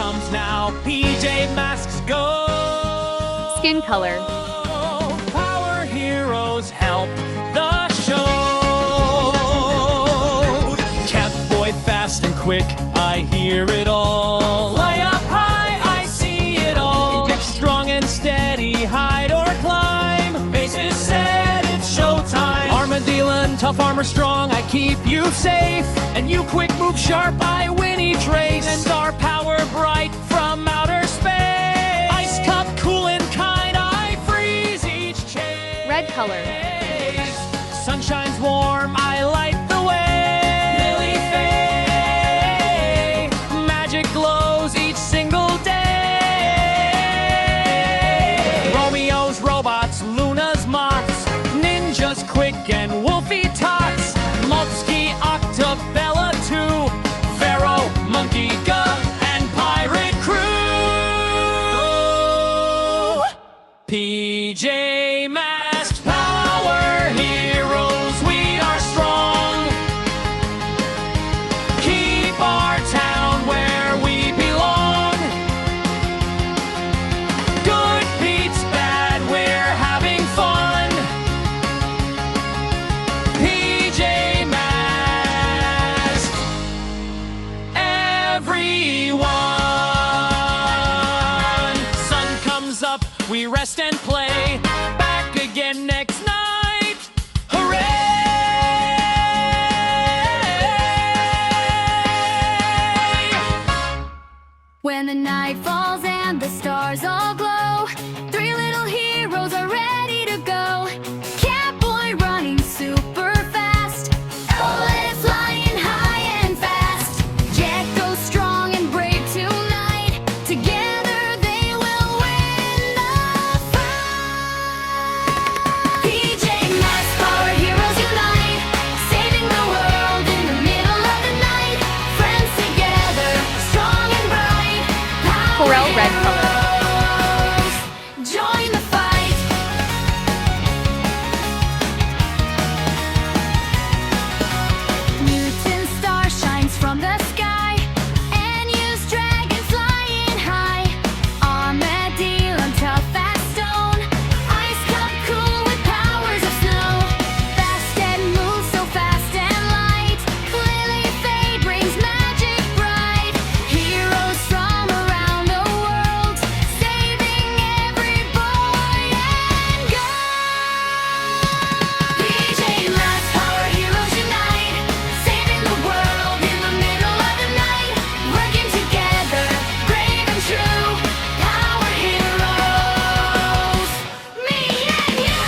comes now, PJ Masks go! Skin color. Power heroes help the show! Catboy fast and quick, I hear it all. High up high, I see it all. Get strong and steady, hide or climb. Faces set, it's showtime. Armadillo, tough armor strong, I keep you safe. And you quick move sharp, I win each race. And our power bright from outer space. Ice cup cool and kind, I freeze each chase. Red color. Sun shines warm, I light the way. Lily Faye, magic glows each single day. Romeo's robots, Luna's moths, ninjas quick and wolfy tots. Multsky, Octabella too, Pharaoh, Monkey, Guh, and Pirate Crew. PJ Masks, power heroes, we are strong. Keep our town where we belong. Good beats bad, we're having fun. PJ Masks, everyone. Sun comes up, we rest and play. Back again next night. Hooray! When the night falls and the stars all glow, three little heroes are ready to go. Catboy running super fast, Owlette flying high and fast. Gekko strong and brave tonight, together they will win the fight. PJ Masks, power heroes unite, saving the world in the middle of the night. Friends together, strong and bright. Coral red color. Join the fight. Mutant star shines from the sky and use dragons flying high. Armadillo tough as stone, ice cup cool with powers of snow. Fast and moves so fast and light. Lily Faye brings magic bright. Heroes from around the world, saving every boy and girl. PJ Masks, power heroes unite, saving the world in the middle of the night. Working together, brave and true. Power heroes, me and you.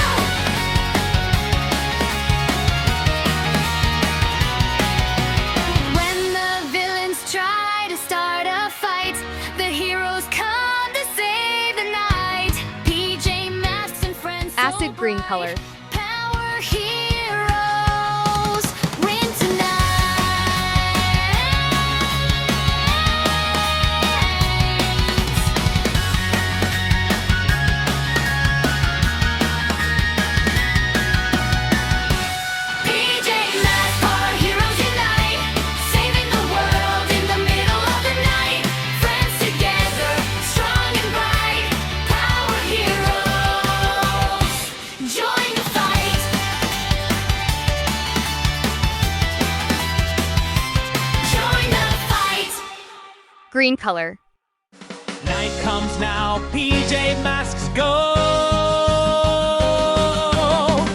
When the villains try to start a fight, the heroes come to save the night. PJ Masks and friends so Acid green bright. color. Power heroes win tonight. PJ Masks, power heroes unite, saving the world in the middle of the night. Friends together, strong and bright. Power heroes, join the fight. Join the fight. Green color. Night comes now, PJ Masks go!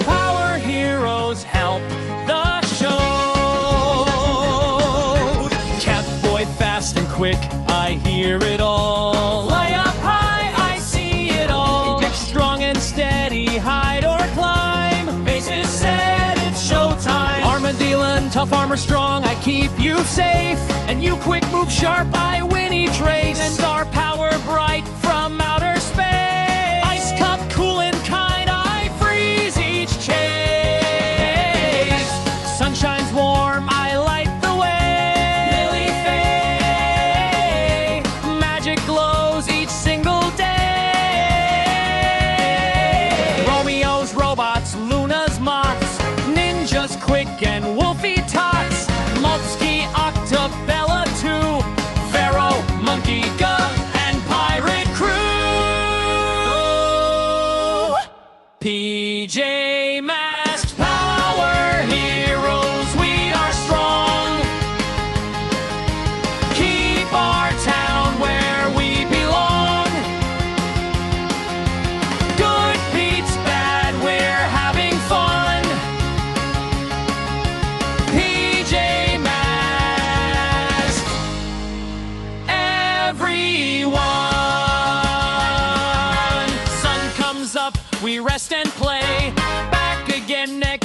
Power heroes help the show! Catboy fast and quick, I hear it all. High up high, I see it all. Get strong and steady, hide or climb. Faces set, it's showtime. Armadillo, tough armor strong, I keep you safe. And you quick move sharp, I win each race. And our power bright from outer space. Ice cup cool and kind, I freeze each chase. Sun shines warm, I light the way. Lily Faye, magic glows each single day. Romeo's robots, Luna's moths, ninjas quick and wolfy tots. Multsky, Octabella too, Pharaoh, Monkey, Guh, and play. Back again next